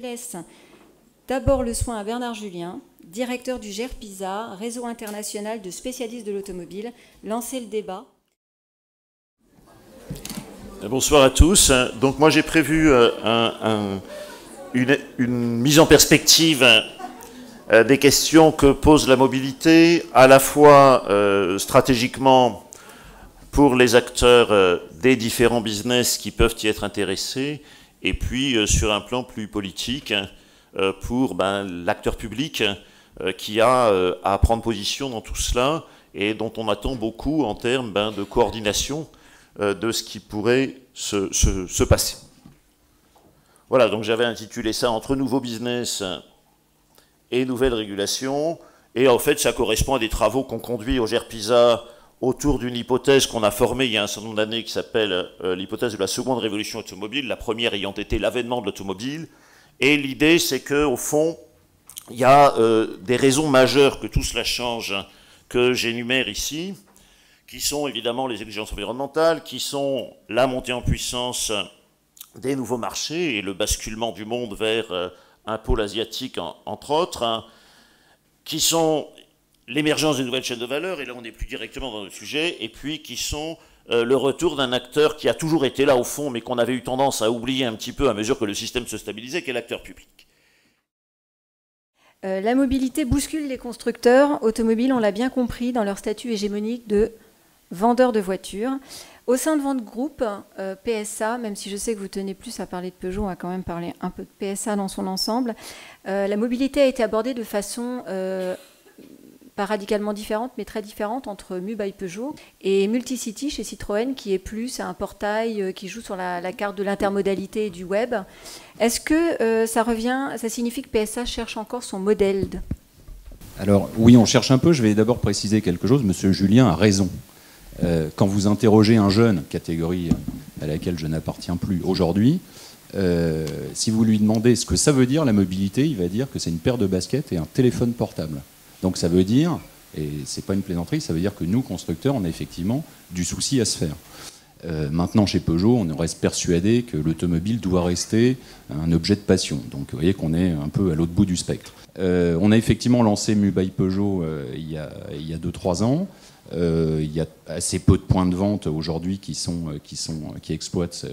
laisse d'abord le soin à Bernard Julien, directeur du GERPISA, réseau international de spécialistes de l'automobile. Lancez le débat. Bonsoir à tous. Donc moi j'ai prévu une mise en perspective des questions que pose la mobilité, à la fois stratégiquement pour les acteurs des différents business qui peuvent y être intéressés, et puis sur un plan plus politique pour l'acteur public qui a à prendre position dans tout cela et dont on attend beaucoup en termes de coordination de ce qui pourrait se passer. Voilà, donc j'avais intitulé ça « Entre nouveaux business et nouvelles régulations ». Et en fait, ça correspond à des travaux qu'on conduit au GERPISA autour d'une hypothèse qu'on a formée il y a un certain nombre d'années qui s'appelle l'hypothèse de la seconde révolution automobile, la première ayant été l'avènement de l'automobile. Et l'idée, c'est qu'au fond, il y a des raisons majeures que tout cela change, que j'énumère ici, qui sont évidemment les exigences environnementales, qui sont la montée en puissance des nouveaux marchés et le basculement du monde vers un pôle asiatique, entre autres, qui sont l'émergence des nouvelles chaînes de valeur, et là on est plus directement dans le sujet, et puis qui sont le retour d'un acteur qui a toujours été là au fond, mais qu'on avait eu tendance à oublier un petit peu à mesure que le système se stabilisait, qui est l'acteur public. La mobilité bouscule les constructeurs automobiles, on l'a bien compris, dans leur statut hégémonique de vendeurs de voitures. Au sein de votre groupe, PSA, même si je sais que vous tenez plus à parler de Peugeot, on va quand même parler un peu de PSA dans son ensemble, la mobilité a été abordée de façon pas radicalement différente, mais très différente entre Mu by Peugeot et Multicity chez Citroën, qui est plus un portail qui joue sur la carte de l'intermodalité et du web. Est-ce que ça signifie que PSA cherche encore son modèle Alors oui, on cherche un peu. Je vais d'abord préciser quelque chose. Monsieur Julien a raison. Quand vous interrogez un jeune, catégorie à laquelle je n'appartiens plus aujourd'hui, si vous lui demandez ce que ça veut dire la mobilité, il va dire que c'est une paire de baskets et un téléphone portable. Donc ça veut dire, et c'est pas une plaisanterie, ça veut dire que nous, constructeurs, on a effectivement du souci à se faire. Maintenant, chez Peugeot, on reste persuadé que l'automobile doit rester un objet de passion. Donc vous voyez qu'on est un peu à l'autre bout du spectre. On a effectivement lancé Mu by Peugeot il y a 2-3 ans. Il y a assez peu de points de vente aujourd'hui qui exploitent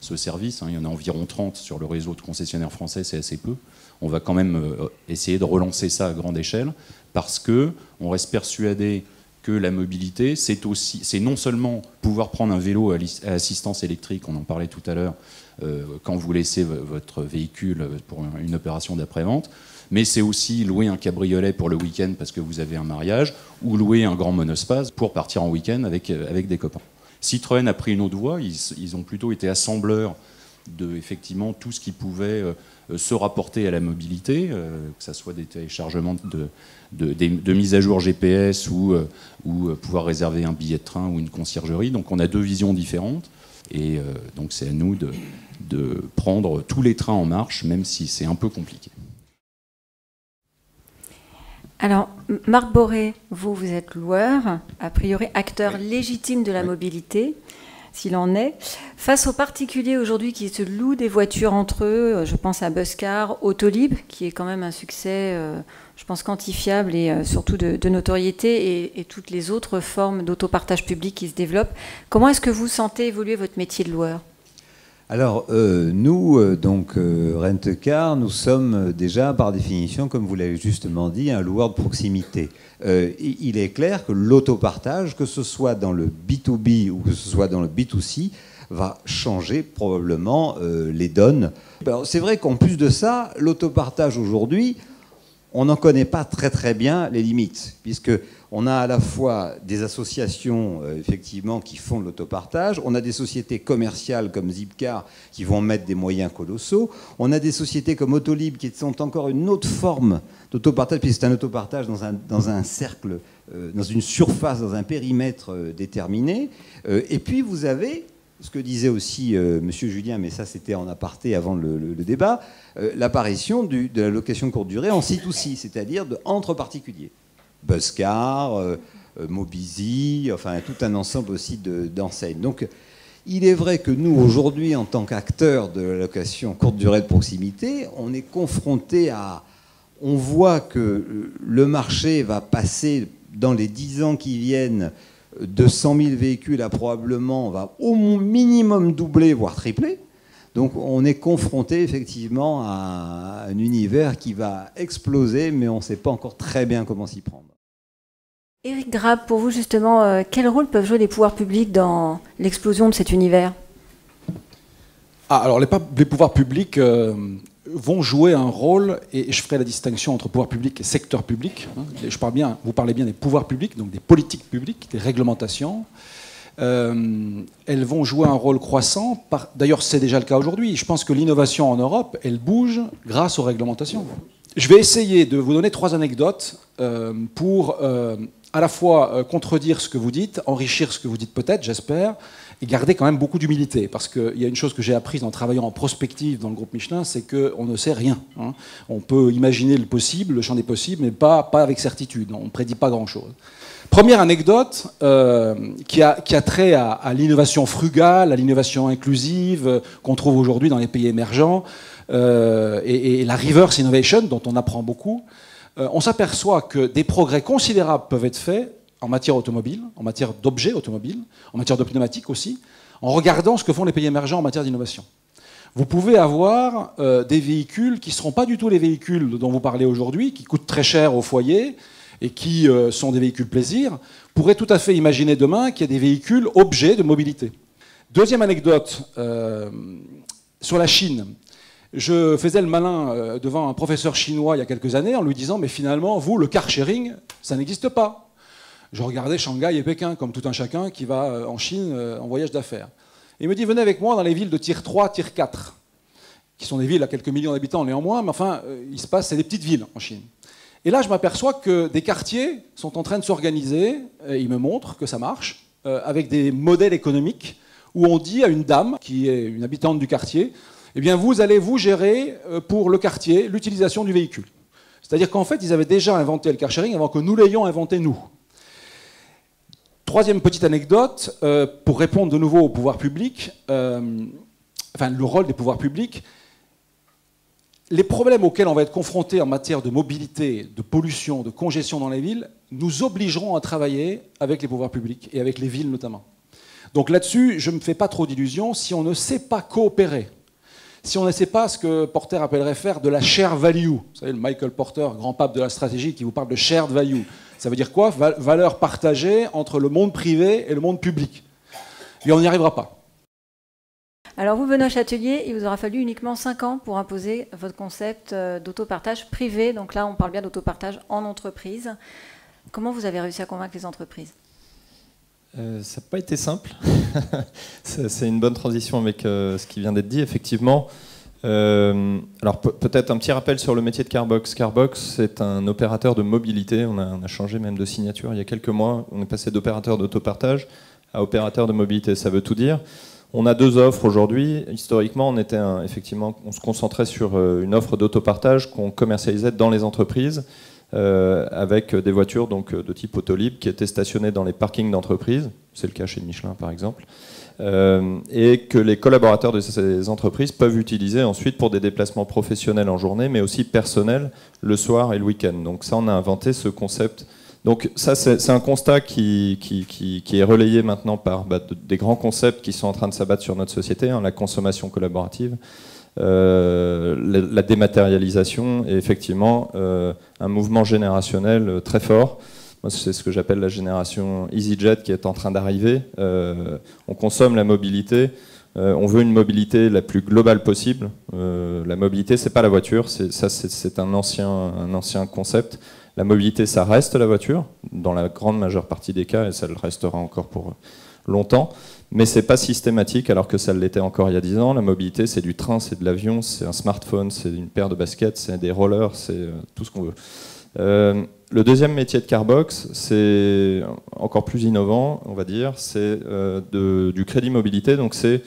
ce service. Il y en a environ 30 sur le réseau de concessionnaires français, c'est assez peu. On va quand même essayer de relancer ça à grande échelle parce qu'on reste persuadé que la mobilité, c'est non seulement pouvoir prendre un vélo à assistance électrique, on en parlait tout à l'heure, quand vous laissez votre véhicule pour une opération d'après-vente, mais c'est aussi louer un cabriolet pour le week-end parce que vous avez un mariage, ou louer un grand monospace pour partir en week-end avec des copains. Citroën a pris une autre voie, ils ont plutôt été assembleurs de effectivement tout ce qui pouvait se rapporter à la mobilité, que ce soit des téléchargements de mise à jour GPS ou pouvoir réserver un billet de train ou une conciergerie. Donc on a deux visions différentes et donc c'est à nous de prendre tous les trains en marche, même si c'est un peu compliqué. Alors, Marc Boré, vous êtes loueur, a priori acteur légitime de la mobilité, s'il en est. Face aux particuliers aujourd'hui qui se louent des voitures entre eux, je pense à Buscar, Autolib, qui est quand même un succès, je pense, quantifiable et surtout de notoriété, et toutes les autres formes d'autopartage public qui se développent. Comment est-ce que vous sentez évoluer votre métier de loueur ? Alors, nous, donc Rent-A-Car, nous sommes déjà, par définition, comme vous l'avez justement dit, un loueur de proximité. Il est clair que l'autopartage, que ce soit dans le B2B ou que ce soit dans le B2C, va changer probablement les donnes. Alors, c'est vrai qu'en plus de ça, l'autopartage aujourd'hui, on n'en connaît pas très très bien les limites, puisqu'on a à la fois des associations effectivement qui font de l'autopartage, on a des sociétés commerciales comme Zipcar qui vont mettre des moyens colossaux, on a des sociétés comme Autolib qui sont encore une autre forme d'autopartage, puisque c'est un autopartage dans un cercle, dans une surface, dans un périmètre déterminé, et puis vous avez ce que disait aussi M. Julien, mais ça c'était en aparté avant le débat, l'apparition de la location courte durée en C2C, c'est-à-dire entre particuliers. Buscar, Mobizy, enfin tout un ensemble aussi d'enseignes. Donc Il est vrai que nous, aujourd'hui, en tant qu'acteurs de la location courte durée de proximité, on est confronté à... On voit que le marché va passer, dans les 10 ans qui viennent, de 100 000 véhicules à probablement, on va au minimum doubler, voire tripler. Donc on est confronté effectivement à un univers qui va exploser, mais on ne sait pas encore très bien comment s'y prendre. Éric Grab, pour vous justement, quel rôle peuvent jouer les pouvoirs publics dans l'explosion de cet univers? Alors les pouvoirs publics vont jouer un rôle, et je ferai la distinction entre pouvoir public et secteur public. Vous parlez bien des pouvoirs publics, donc des politiques publiques, des réglementations. Elles vont jouer un rôle croissant. D'ailleurs, c'est déjà le cas aujourd'hui. Je pense que l'innovation en Europe, elle bouge grâce aux réglementations. Je vais essayer de vous donner 3 anecdotes pour à la fois contredire ce que vous dites, enrichir ce que vous dites peut-être, j'espère, et garder quand même beaucoup d'humilité. Parce qu'il y a une chose que j'ai apprise en travaillant en prospective dans le groupe Michelin, c'est qu'on ne sait rien. Hein. On peut imaginer le possible, le champ des possibles, mais pas avec certitude. On ne prédit pas grand-chose. Première anecdote qui a trait à l'innovation frugale, à l'innovation inclusive qu'on trouve aujourd'hui dans les pays émergents, et la reverse innovation dont on apprend beaucoup. On s'aperçoit que des progrès considérables peuvent être faits en matière automobile, en matière d'objets automobiles, en matière de pneumatiques aussi, en regardant ce que font les pays émergents en matière d'innovation. Vous pouvez avoir des véhicules qui ne seront pas du tout les véhicules dont vous parlez aujourd'hui, qui coûtent très cher au foyer, et qui sont des véhicules plaisir, pourrait tout à fait imaginer demain qu'il y a des véhicules objets de mobilité. Deuxième anecdote, sur la Chine. Je faisais le malin devant un professeur chinois il y a quelques années en lui disant « Mais finalement, vous, le car sharing, ça n'existe pas. » Je regardais Shanghai et Pékin, comme tout un chacun qui va en Chine en voyage d'affaires. Il me dit « Venez avec moi dans les villes de tier 3, tier 4, qui sont des villes à quelques millions d'habitants néanmoins, mais enfin, il se passe, c'est des petites villes en Chine. » Et là, je m'aperçois que des quartiers sont en train de s'organiser, et ils me montrent que ça marche, avec des modèles économiques où on dit à une dame, qui est une habitante du quartier, eh bien, vous allez vous gérer pour le quartier l'utilisation du véhicule. C'est-à-dire qu'en fait, ils avaient déjà inventé le car sharing avant que nous l'ayons inventé nous. Troisième petite anecdote, pour répondre de nouveau au pouvoir public, enfin le rôle des pouvoirs publics. Les problèmes auxquels on va être confronté en matière de mobilité, de pollution, de congestion dans les villes, nous obligeront à travailler avec les pouvoirs publics et avec les villes notamment. Donc là-dessus, je ne me fais pas trop d'illusions. Si on ne sait pas coopérer, si on ne sait pas ce que Porter appellerait faire de la share value, vous savez, le Michael Porter, grand pape de la stratégie, qui vous parle de shared value, ça veut dire quoi? Valeur partagée entre le monde privé et le monde public. Et on n'y arrivera pas. Alors vous, Benoît Châtelier, il vous aura fallu uniquement 5 ans pour imposer votre concept d'autopartage privé. Donc là, on parle bien d'autopartage en entreprise. Comment vous avez réussi à convaincre les entreprises? Ça n'a pas été simple. C'est une bonne transition avec ce qui vient d'être dit, effectivement. Alors peut-être un petit rappel sur le métier de Carbox. Carbox, c'est un opérateur de mobilité. On a changé même de signature il y a quelques mois. On est passé d'opérateur d'autopartage à opérateur de mobilité. Ça veut tout dire. On a 2 offres aujourd'hui. Historiquement, effectivement, on se concentrait sur une offre d'autopartage qu'on commercialisait dans les entreprises avec des voitures donc, de type Autolib qui étaient stationnées dans les parkings d'entreprises. C'est le cas chez Michelin, par exemple. Et que les collaborateurs de ces entreprises peuvent utiliser ensuite pour des déplacements professionnels en journée, mais aussi personnels le soir et le week-end. Donc ça, on a inventé ce concept. Donc ça, c'est un constat qui est relayé maintenant par des grands concepts qui sont en train de s'abattre sur notre société, hein, la consommation collaborative, la dématérialisation et effectivement un mouvement générationnel très fort. Moi, c'est ce que j'appelle la génération EasyJet qui est en train d'arriver. On consomme la mobilité. On veut une mobilité la plus globale possible. La mobilité, c'est pas la voiture. C'est un ancien concept. La mobilité, ça reste la voiture, dans la grande majeure partie des cas, et ça le restera encore pour longtemps. Mais c'est pas systématique, alors que ça l'était encore il y a 10 ans. La mobilité, c'est du train, c'est de l'avion, c'est un smartphone, c'est une paire de baskets, c'est des rollers, c'est tout ce qu'on veut. Le deuxième métier de Carbox, c'est encore plus innovant, on va dire, c'est du crédit mobilité. Donc c'est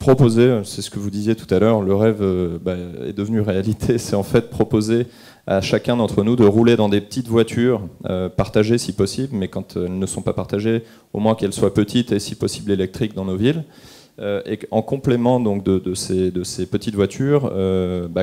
proposer, c'est ce que vous disiez tout à l'heure, le rêve est devenu réalité, c'est en fait proposer à chacun d'entre nous de rouler dans des petites voitures partagées si possible, mais quand elles ne sont pas partagées, au moins qu'elles soient petites et si possible électriques dans nos villes, et en complément donc, de ces petites voitures,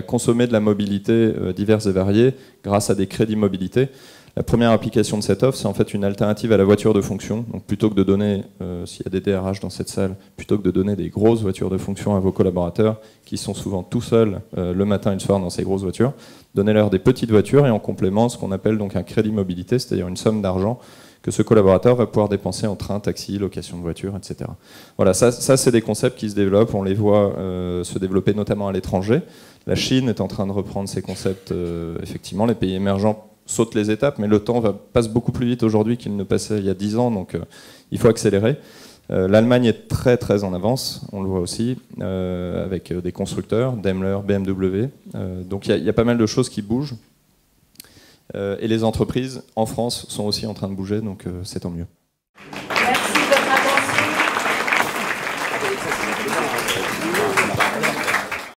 consommer de la mobilité diverse et variée grâce à des crédits mobilité. La première application de cette offre, c'est en fait une alternative à la voiture de fonction. Donc plutôt que de donner, s'il y a des DRH dans cette salle, plutôt que de donner des grosses voitures de fonction à vos collaborateurs, qui sont souvent tout seuls le matin et le soir dans ces grosses voitures, donnez-leur des petites voitures et en complément ce qu'on appelle donc un crédit mobilité, c'est-à-dire une somme d'argent que ce collaborateur va pouvoir dépenser en train, taxi, location de voiture, etc. Voilà, ça c'est des concepts qui se développent, on les voit se développer notamment à l'étranger. La Chine est en train de reprendre ces concepts, effectivement, les pays émergents sautent les étapes, mais le temps passe beaucoup plus vite aujourd'hui qu'il ne passait il y a 10 ans, donc il faut accélérer. L'Allemagne est très très en avance, on le voit aussi, avec des constructeurs, Daimler, BMW, donc il y a pas mal de choses qui bougent. Et les entreprises en France sont aussi en train de bouger, donc c'est tant mieux. Merci de votre attention.